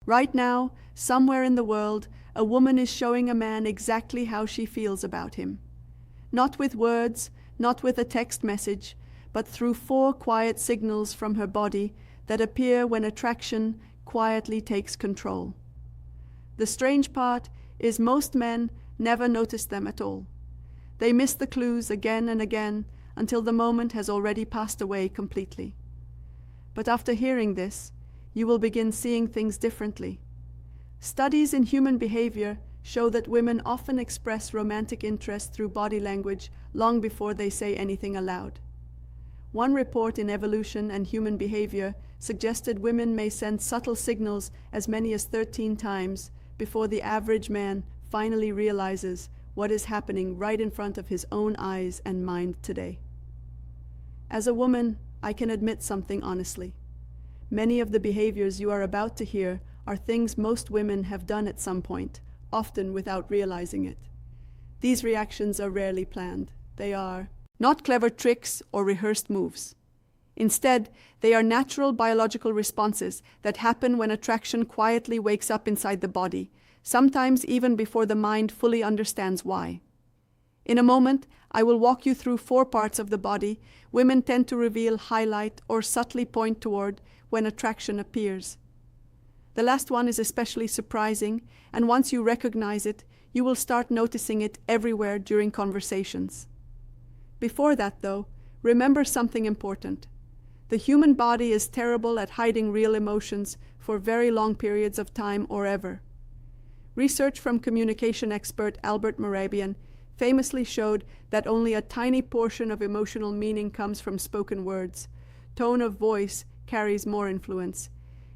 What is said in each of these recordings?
Right now, somewhere in the world, a woman is showing a man exactly how she feels about him. Not with words, not with a text message, but through 4 quiet signals from her body that appear when attraction quietly takes control. The strange part is most men never notice them at all. They miss the clues again and again until the moment has already passed away completely. But after hearing this, you will begin seeing things differently. Studies in human behavior show that women often express romantic interest through body language long before they say anything aloud. One report in Evolution and Human Behavior suggested women may send subtle signals as many as 13 times before the average man finally realizes what is happening right in front of his own eyes and mind today. As a woman, I can admit something honestly. Many of the behaviors you are about to hear are things most women have done at some point, often without realizing it. These reactions are rarely planned. They are not clever tricks or rehearsed moves. Instead, they are natural biological responses that happen when attraction quietly wakes up inside the body, sometimes even before the mind fully understands why. In a moment, I will walk you through 4 parts of the body women tend to reveal, highlight, or subtly point toward when attraction appears. The last one is especially surprising, and once you recognize it, you will start noticing it everywhere during conversations. Before that, though, remember something important. The human body is terrible at hiding real emotions for very long periods of time or ever. Research from communication expert Albert Mehrabian famously showed that only a tiny portion of emotional meaning comes from spoken words. Tone of voice carries more influence,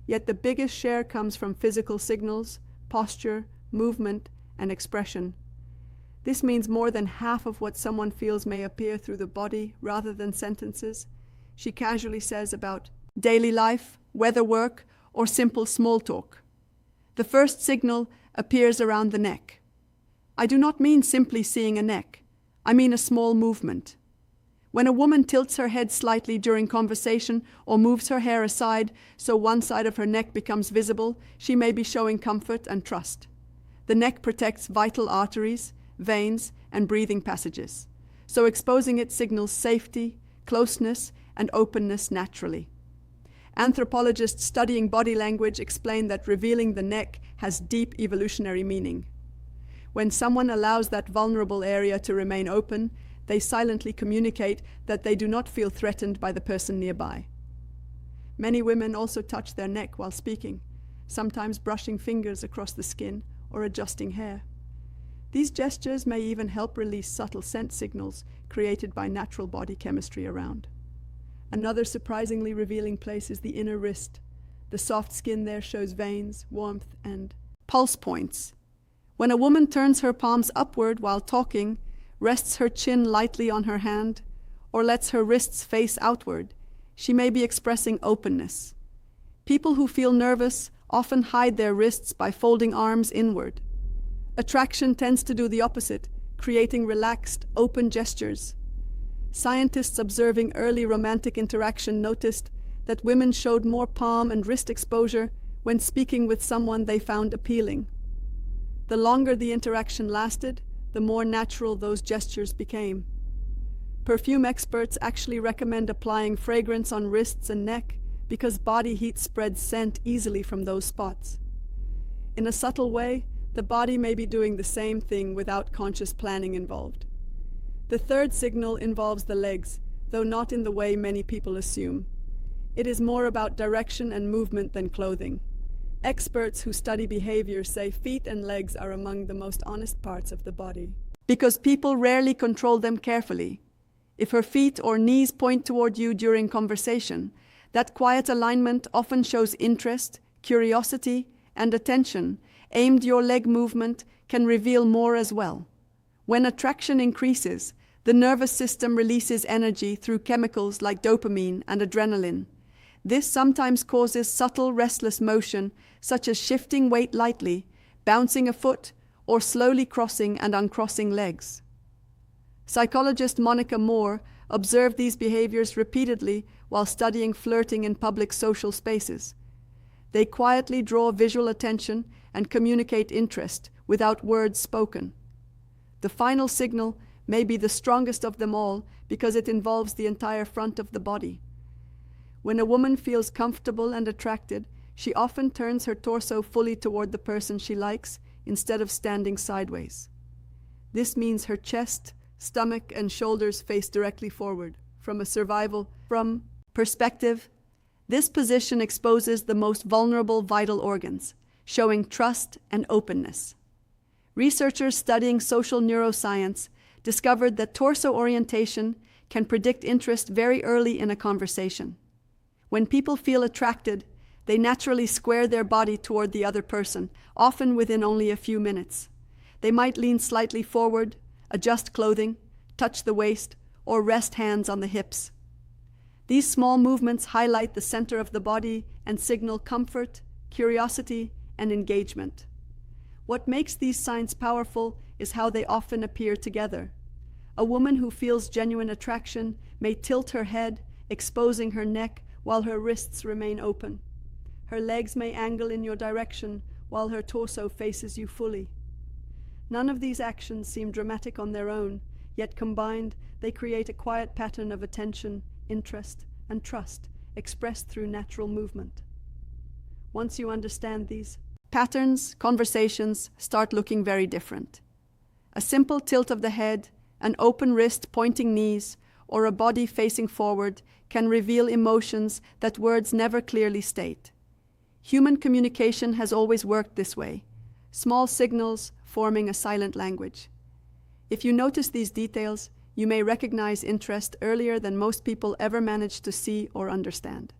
yet the biggest share comes from physical signals, posture, movement, and expression. This means more than half of what someone feels may appear through the body rather than sentences. She casually says about daily life, weather work, or simple small talk. The first signal appears around the neck. I do not mean simply seeing a neck. I mean a small movement. When a woman tilts her head slightly during conversation or moves her hair aside so one side of her neck becomes visible, she may be showing comfort and trust. The neck protects vital arteries, veins, and breathing passages, so exposing it signals safety, closeness, and openness naturally. Anthropologists studying body language explain that revealing the neck has deep evolutionary meaning. When someone allows that vulnerable area to remain open, they silently communicate that they do not feel threatened by the person nearby. Many women also touch their neck while speaking, sometimes brushing fingers across the skin or adjusting hair. These gestures may even help release subtle scent signals created by natural body chemistry around. Another surprisingly revealing place is the inner wrist. The soft skin there shows veins, warmth, and pulse points. When a woman turns her palms upward while talking, rests her chin lightly on her hand, or lets her wrists face outward, she may be expressing openness. People who feel nervous often hide their wrists by folding arms inward. Attraction tends to do the opposite, creating relaxed, open gestures. Scientists observing early romantic interaction noticed that women showed more palm and wrist exposure when speaking with someone they found appealing. The longer the interaction lasted, the more natural those gestures became. Perfume experts actually recommend applying fragrance on wrists and neck because body heat spreads scent easily from those spots. In a subtle way, the body may be doing the same thing without conscious planning involved. The third signal involves the legs, though not in the way many people assume. It is more about direction and movement than clothing. Experts who study behavior say feet and legs are among the most honest parts of the body, because people rarely control them carefully. If her feet or knees point toward you during conversation, that quiet alignment often shows interest, curiosity, and attention. Aimed your leg movement can reveal more as well. When attraction increases, the nervous system releases energy through chemicals like dopamine and adrenaline. This sometimes causes subtle restless motion, such as shifting weight lightly, bouncing a foot, or slowly crossing and uncrossing legs. Psychologist Monica Moore observed these behaviors repeatedly while studying flirting in public social spaces. They quietly draw visual attention and communicate interest without words spoken. The final signal may be the strongest of them all because it involves the entire front of the body. When a woman feels comfortable and attracted, she often turns her torso fully toward the person she likes instead of standing sideways. This means her chest, stomach, and shoulders face directly forward. From a survival perspective, this position exposes the most vulnerable vital organs, showing trust and openness. Researchers studying social neuroscience discovered that torso orientation can predict interest very early in a conversation. When people feel attracted, they naturally square their body toward the other person, often within only a few minutes. They might lean slightly forward, adjust clothing, touch the waist, or rest hands on the hips. These small movements highlight the center of the body and signal comfort, curiosity, and engagement. What makes these signs powerful is how they often appear together. A woman who feels genuine attraction may tilt her head, exposing her neck while her wrists remain open. Her legs may angle in your direction while her torso faces you fully. None of these actions seem dramatic on their own, yet combined, they create a quiet pattern of attention, interest, and trust expressed through natural movement. Once you understand these patterns, conversations start looking very different. A simple tilt of the head, an open wrist pointing knees, or a body facing forward can reveal emotions that words never clearly state. Human communication has always worked this way, small signals forming a silent language. If you notice these details, you may recognize interest earlier than most people ever manage to see or understand.